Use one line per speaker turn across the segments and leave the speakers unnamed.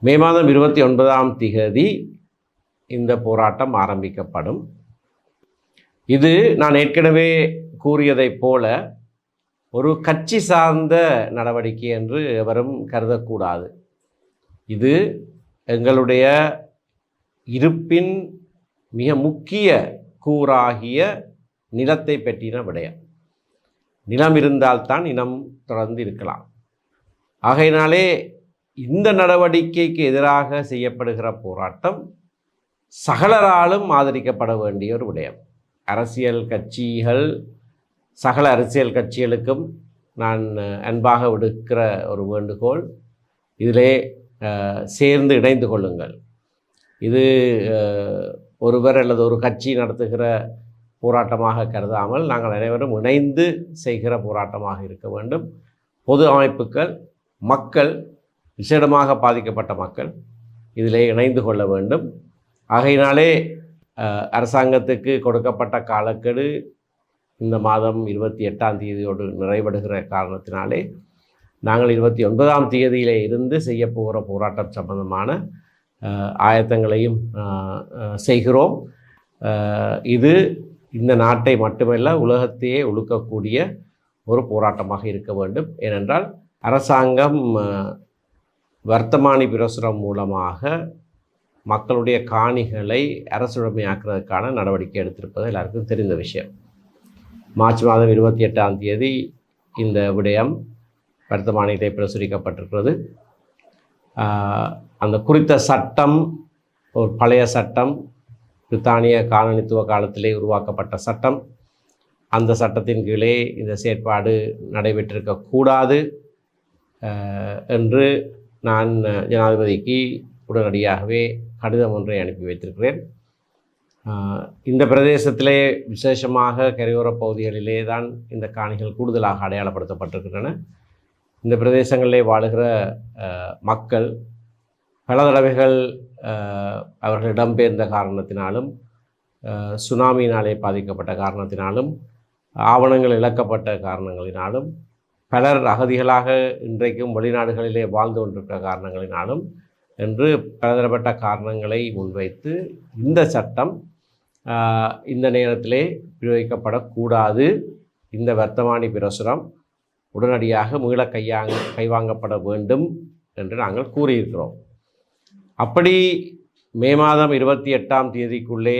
மே மாதம் 29ஆம் திகதி இந்த போராட்டம் ஆரம்பிக்கப்படும். இது நான் ஏற்கனவே கூறியதைப் போல ஒரு கட்சி சார்ந்த நடவடிக்கை என்று எவரும் கருதக்கூடாது. இது எங்களுடைய இருப்பின் மிக முக்கிய கூறாகிய நிலத்தை பற்றின விடயம். நிலம் இருந்தால்தான் இனம் தொடர்ந்து இருக்கலாம். ஆகையினாலே இந்த நடவடிக்கைக்கு எதிராக செய்யப்படுகிற போராட்டம் சகலராலும் ஆதரிக்கப்பட வேண்டிய ஒரு விடயம். அரசியல் கட்சிகள், சகல அரசியல் கட்சிகளுக்கும் நான் அன்பாக விடுக்கிற ஒரு வேண்டுகோள், இதிலே சேர்ந்து இணைந்து கொள்ளுங்கள். இது ஒருவர் அல்லது ஒரு கட்சி நடத்துகிற போராட்டமாக கருதாமல் நாங்கள் அனைவரும் இணைந்து செய்கிற போராட்டமாக இருக்க வேண்டும். பொது அமைப்புகள், மக்கள், விசேடமாக பாதிக்கப்பட்ட மக்கள் இதிலே இணைந்து கொள்ள வேண்டும். ஆகையினாலே அரசாங்கத்துக்கு கொடுக்கப்பட்ட காலக்கெடு இந்த மாதம் 28ஆம் தேதியோடு நிறைவடைகிற காரணத்தினாலே நாங்கள் 29ஆம் தேதியிலே இருந்து செய்யப்போகிற போராட்டம் சம்பந்தமான ஆயத்தங்களையும் செய்கிறோம். இது இந்த நாட்டை மட்டுமல்ல உலகத்தையே ஒழுக்கக்கூடிய ஒரு போராட்டமாக இருக்க வேண்டும். ஏனென்றால் அரசாங்கம் வர்த்தமானி பிரசுரம் மூலமாக மக்களுடைய காணிகளை அரசுடைமையாக்குறதுக்கான நடவடிக்கை எடுத்திருப்பது எல்லாருக்கும் தெரிந்த விஷயம். மார்ச் மாதம் 28ஆம் தேதி இந்த விடயம் வர்த்தமானியத்தை பிரசுரிக்கப்பட்டிருக்கிறது. அந்த குறித்த சட்டம் ஒரு பழைய சட்டம், பிரித்தானிய காலனித்துவ காலத்திலே உருவாக்கப்பட்ட சட்டம். அந்த சட்டத்தின் கீழே இந்த செயற்பாடு நடைபெற்றிருக்கக்கூடாது என்று நான் ஜனாதிபதிக்கு உடனடியாகவே கடிதம் ஒன்றை அனுப்பி வைத்திருக்கிறேன். இந்த பிரதேசத்திலே விசேஷமாக கரையோர பகுதிகளிலே தான் இந்த காணிகள் கூடுதலாக அடையாளப்படுத்தப்பட்டிருக்கின்றன. இந்த பிரதேசங்களிலே வாழுகிற மக்கள் பல தடவைகள் அவர்கள் இடம்பெயர்ந்த காரணத்தினாலும், சுனாமியினாலே பாதிக்கப்பட்ட காரணத்தினாலும், ஆவணங்கள் இழக்கப்பட்ட காரணங்களினாலும், பலர் அகதிகளாக இன்றைக்கும் வெளிநாடுகளிலே வாழ்ந்து கொண்டிருக்கிற காரணங்களினாலும் என்று பலதரப்பட்ட காரணங்களை முன்வைத்து இந்த சட்டம் இந்த நேரத்திலே பிரயோகிக்கப்படக்கூடாது. இந்த வர்த்தமானி பிரசுரம் உடனடியாக மீள கைவாங்கப்பட வேண்டும் என்று நாங்கள் கூறியிருக்கிறோம். அப்படி மே மாதம் 28ஆம் தேதிக்குள்ளே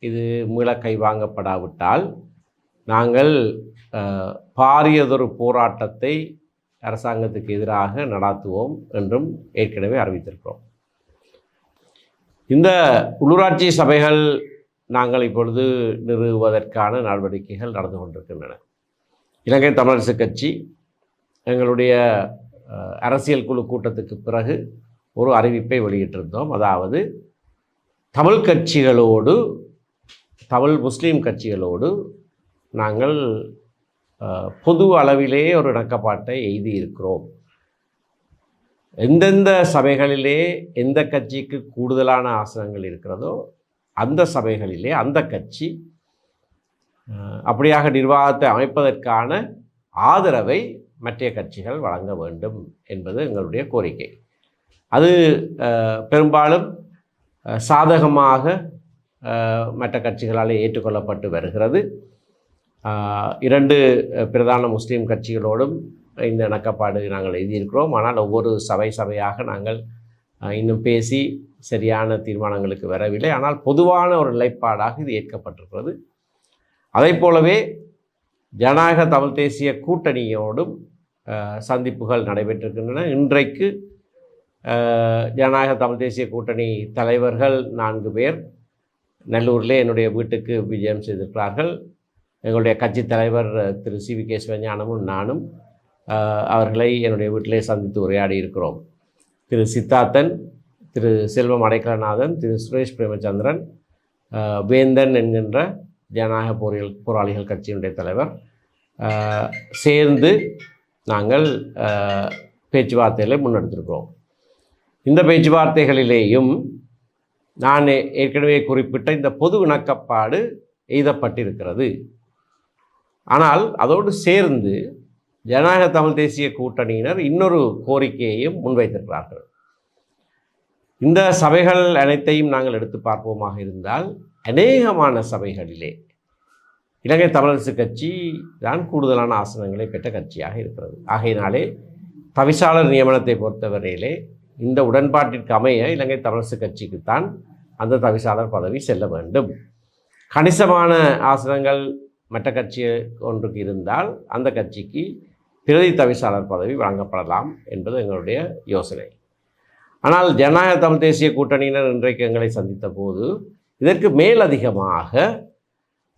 இது மீள கைவாங்கப்படாவிட்டால் நாங்கள் பாரியதொரு போராட்டத்தை அரசாங்கத்துக்கு எதிராக நடாத்துவோம் என்றும் ஏற்கனவே அறிவித்திருக்கிறோம். இந்த உள்ளூராட்சி சபைகள் நாங்கள் இப்பொழுது நிறுவுவதற்கான நடவடிக்கைகள் நடந்து கொண்டிருக்கின்றன. இலங்கை தமிழரசு கட்சி எங்களுடைய அரசியல் குழு கூட்டத்துக்கு பிறகு ஒரு அறிவிப்பை வெளியிட்டிருந்தோம். அதாவது தமிழ் கட்சிகளோடு, தமிழ் முஸ்லீம் கட்சிகளோடு நாங்கள் பொது அளவிலே ஒரு இணக்கப்பாட்டை எய்தியிருக்கிறோம். எந்தெந்த சபைகளிலே எந்த கட்சிக்கு கூடுதலான ஆசனங்கள் இருக்கிறதோ அந்த சபைகளிலே அந்த கட்சி அப்படியாக நிர்வாகத்தை அமைப்பதற்கான ஆதரவை மற்ற கட்சிகள் வழங்க வேண்டும் என்பது எங்களுடைய கோரிக்கை. அது பெரும்பாலும் சாதகமாக மற்ற கட்சிகளால் ஏற்றுக்கொள்ளப்பட்டு வருகிறது. 2 பிரதான முஸ்லீம் கட்சிகளோடும் இந்த இணக்கப்பாடு நாங்கள் எழுதியிருக்கிறோம். ஆனால் ஒவ்வொரு சபையாக நாங்கள் இன்னும் பேசி சரியான தீர்மானங்களுக்கு வரவில்லை. ஆனால் பொதுவான ஒரு நிலைப்பாடாக இது ஏற்கப்பட்டிருக்கிறது. அதை போலவே ஜனநாயக தமிழ் தேசிய கூட்டணியோடும் சந்திப்புகள் நடைபெற்றிருக்கின்றன. இன்றைக்கு ஜனநாயக தமிழ் தேசிய கூட்டணி தலைவர்கள் 4 பேர் நல்லூரிலே என்னுடைய வீட்டுக்கு விஜயம் செய்திருக்கிறார்கள். எங்களுடைய கட்சி தலைவர் திரு CVK சிவஞானமும் நானும் அவர்களை என்னுடைய வீட்டிலே சந்தித்து உரையாடி இருக்கிறோம். திரு சித்தார்த்தன், திரு செல்வம் அடைக்கலநாதன், திரு சுரேஷ் பிரேமச்சந்திரன், வேந்தன் என்கின்ற ஜனநாயக போராளிகள் கட்சியினுடைய தலைவர் சேர்ந்து நாங்கள் பேச்சுவார்த்தைகளை முன்னெடுத்திருக்கிறோம். இந்த பேச்சுவார்த்தைகளிலேயும் நான் ஏற்கனவே குறிப்பிட்ட இந்த பொது இணக்கப்பாடு எய்தப்பட்டிருக்கிறது. ஆனால் அதோடு சேர்ந்து ஜனநாயக தமிழ் தேசிய கூட்டணியினர் இன்னொரு கோரிக்கையையும் முன்வைத்திருக்கிறார்கள். இந்த சபைகள் அனைத்தையும் நாங்கள் எடுத்து பார்ப்போமாக இருந்தால் அநேகமான சபைகளிலே இலங்கை தமிழரசு கட்சி தான் கூடுதலான ஆசனங்களை பெற்ற கட்சியாக இருக்கிறது. ஆகையினாலே தவிசாளர் நியமனத்தை பொறுத்தவரையிலே இந்த உடன்பாட்டிற்கு அமைய இலங்கை தமிழரசு கட்சிக்குத்தான் அந்த தவிசாளர் பதவி செல்ல வேண்டும். கணிசமான ஆசனங்கள் மற்ற கட்சி ஒன்றுக்கு இருந்தால் அந்த கட்சிக்கு பிரதி தவிசாளர் பதவி வழங்கப்படலாம் என்பது எங்களுடைய யோசனை. ஆனால் ஜனநாயக தமிழ் தேசிய கூட்டணியினர் இன்றைக்கு எங்களை சந்தித்த போது இதற்கு மேலதிகமாக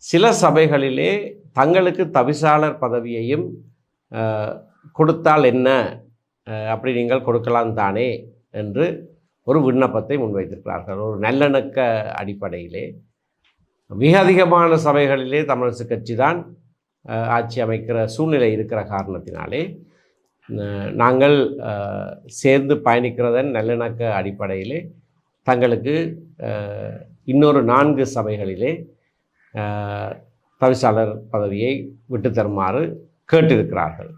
சில சபைகளிலே தங்களுக்கு தவிசாளர் பதவியையும் கொடுத்தால் என்ன, அப்படி நீங்கள் கொடுக்கலாம் தானே என்று ஒரு விண்ணப்பத்தை முன்வைத்திருக்கிறார்கள். ஒரு நல்லிணக்க அடிப்படையிலே மிக அதிகமான சபைகளிலே தமிழரசு கட்சி தான் ஆட்சி அமைக்கிற சூழ்நிலை இருக்கிற காரணத்தினாலே நாங்கள் சேர்ந்து பயணிக்கிறதன் நல்லிணக்க அடிப்படையிலே தங்களுக்கு இன்னொரு 4 சபைகளிலே தவிசாளர் பதவியை விட்டுத்தருமாறு கேட்டிருக்கிறார்கள்.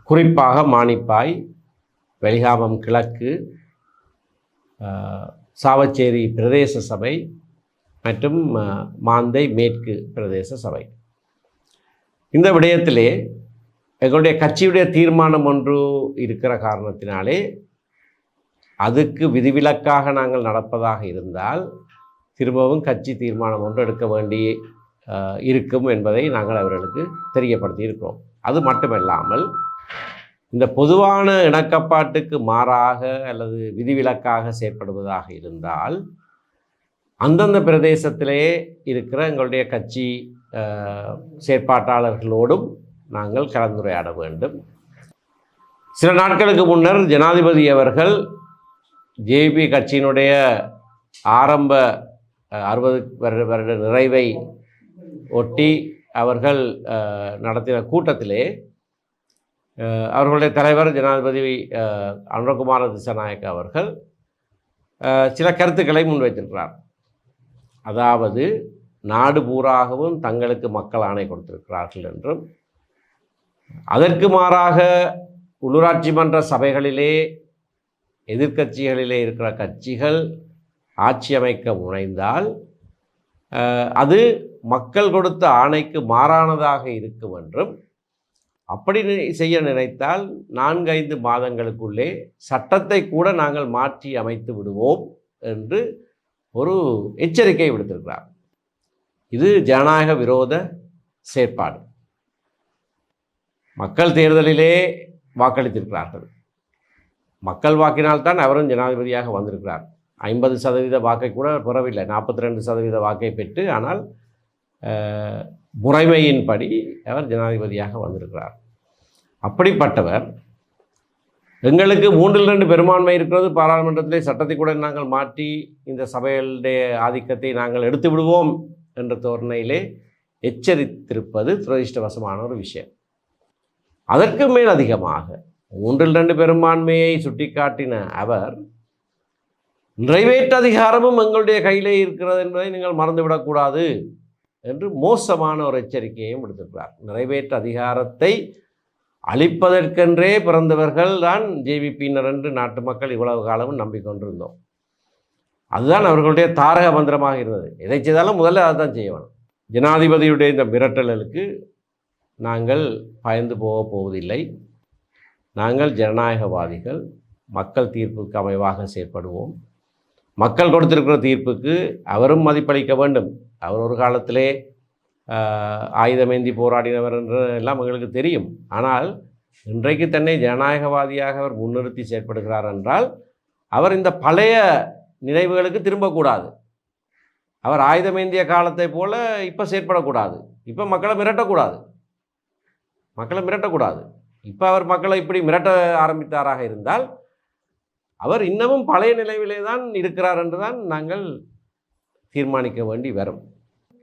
குறிப்பாக மானிப்பாய், வெளிகாமம் கிழக்கு, சாவச்சேரி பிரதேச சபை மற்றும் மாந்தை மேற்கு பிரதேச சபை. இந்த விடயத்திலே எங்களுடைய கட்சியுடைய தீர்மானம் ஒன்று இருக்கிற காரணத்தினாலே அதுக்கு விதிவிலக்காக நாங்கள் நடப்பதாக இருந்தால் திரும்பவும் கட்சி தீர்மானம் ஒன்று எடுக்க வேண்டி இருக்கும் என்பதை நாங்கள் அவர்களுக்கு தெரியப்படுத்தி இருக்கிறோம். அது மட்டுமல்லாமல் இந்த பொதுவான இணக்கப்பாட்டுக்கு மாறாக அல்லது விதிவிலக்காக செயற்படுவதாக இருந்தால் அந்தந்த பிரதேசத்திலே இருக்கிற எங்களுடைய கட்சி செயற்பாட்டாளர்களோடும் நாங்கள் கலந்துரையாட வேண்டும். சில நாட்களுக்கு முன்னர் ஜனாதிபதி அவர்கள் ஜேபி கட்சியினுடைய ஆரம்ப 60 வருட நிறைவை ஒட்டி அவர்கள் நடத்தின கூட்டத்திலே அவர்களுடைய தலைவர் ஜனாதிபதி அனுரகுமார திசாநாயக்க அவர்கள் சில கருத்துக்களை முன்வைத்திருக்கிறார். அதாவது நாடு பூராகவும் தங்களுக்கு மக்கள் ஆணை கொடுத்திருக்கிறார்கள் என்றும் அதற்கு மாறாக உள்ளூராட்சி மன்ற சபைகளிலே எதிர்க்கட்சிகளிலே இருக்கிற கட்சிகள் ஆட்சி அமைக்க முனைந்தால் அது மக்கள் கொடுத்த ஆணைக்கு மாறானதாக இருக்கும் என்றும் அப்படி செய்ய நினைத்தால் 4-5 மாதங்களுக்குள்ளே சட்டத்தை கூட நாங்கள் மாற்றி அமைத்து விடுவோம் என்று ஒரு எச்சரிக்கை விடுத்திருக்கிறார். இது ஜனநாயக விரோத செயற்பாடு. மக்கள் தேர்தலிலே வாக்களித்திருக்கிறார்கள். மக்கள் வாக்கினால்தான் அவரும் ஜனாதிபதியாக வந்திருக்கிறார். 50% வாக்கை கூட பெறவில்லை, 42% வாக்கை பெற்று, ஆனால் முறைமையின்படி அவர் ஜனாதிபதியாக வந்திருக்கிறார். அப்படிப்பட்டவர் எங்களுக்கு 3/2 பெரும்பான்மை இருக்கிறது, பாராளுமன்றத்திலே சட்டத்தை கூட நாங்கள் மாற்றி இந்த சபைகளுடைய ஆதிக்கத்தை நாங்கள் எடுத்து விடுவோம் என்ற தோரணையிலே எச்சரித்திருப்பது துரதிர்ஷ்டவசமான ஒரு விஷயம். அதற்கு மேல் அதிகமாக 3/2 பெரும்பான்மையை சுட்டிக்காட்டின அவர் நிறைவேற்று அதிகாரமும் எங்களுடைய கையிலே இருக்கிறது என்பதை நீங்கள் மறந்துவிடக்கூடாது என்று மோசமான ஒரு எச்சரிக்கையையும் விடுத்திருக்கிறார். நிறைவேற்று அதிகாரத்தை அளிப்பதற்கென்றே பிறந்தவர்கள் தான் ஜேவிபியினர் என்று நாட்டு மக்கள் இவ்வளவு காலமும் நம்பிக்கொண்டிருந்தோம். அதுதான் அவர்களுடைய தாரக மந்திரமாக இருந்தது. எதை செய்தாலும் முதல்ல அதை தான் செய்ய வேணும். ஜனாதிபதியுடைய இந்த மிரட்டல்களுக்கு நாங்கள் பயந்து போவதில்லை. நாங்கள் ஜனநாயகவாதிகள், மக்கள் தீர்ப்புக்கு அமைவாக செயற்படுவோம். மக்கள் கொடுத்திருக்கிற தீர்ப்புக்கு அவரும் மதிப்பளிக்க வேண்டும். அவர் ஒரு காலத்திலே ஆயுதமேந்தி போராடினவர் என்று எல்லாம் எங்களுக்கு தெரியும். ஆனால் இன்றைக்கு தன்னை ஜனநாயகவாதியாக அவர் முன்னிறுத்தி செயற்படுகிறார் என்றால் அவர் இந்த பழைய நினைவுகளுக்கு திரும்பக்கூடாது. அவர் ஆயுதமேந்திய காலத்தை போல இப்போ செயற்படக்கூடாது. இப்போ மக்களை மிரட்டக்கூடாது. இப்போ அவர் மக்களை இப்படி மிரட்ட ஆரம்பித்தாராக இருந்தால் அவர் இன்னமும் பழைய நிலையிலே தான் இருக்கிறார் என்று தான் நாங்கள் தீர்மானிக்க வேண்டி வரும்.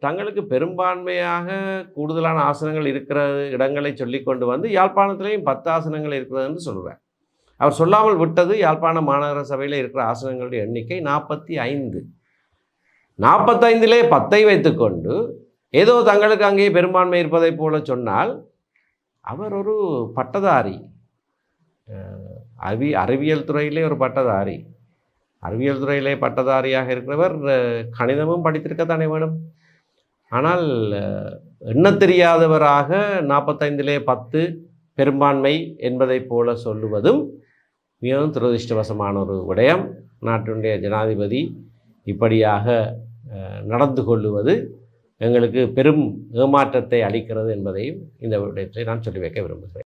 தங்களுக்கு பெரும்பான்மையாக கூடுதலான ஆசனங்கள் இருக்கிற இடங்களை சொல்லி கொண்டு வந்து யாழ்ப்பாணத்திலேயும் 10 ஆசனங்கள் இருக்கிறது என்று சொல்கிறார். அவர் சொல்லாமல் விட்டது யாழ்ப்பாண மாநகர சபையில் இருக்கிற ஆசனங்களுடைய எண்ணிக்கை 45. 45லே 10ஐ வைத்துக்கொண்டு ஏதோ தங்களுக்கு அங்கே பெரும்பான்மை இருப்பதை போல சொன்னால் அவர் ஒரு பட்டதாரி. அறிவியல் துறையிலே ஒரு பட்டதாரி, அறிவியல் துறையிலே பட்டதாரியாக இருக்கிறவர் கணிதமும் படித்திருக்கத்தானே வேணும். ஆனால் எண்ணத் தெரியாதவராக 45லே 10 பெரும்பான்மை என்பதை போல சொல்லுவதும் மிகவும் துரதிர்ஷ்டவசமான ஒரு விடயம். நாட்டினுடைய ஜனாதிபதி இப்படியாக நடந்து கொள்ளுவது எங்களுக்கு பெரும் ஏமாற்றத்தை அளிக்கிறது என்பதையும் இந்த விடயத்தை நான் சொல்லி வைக்க விரும்புகிறேன்.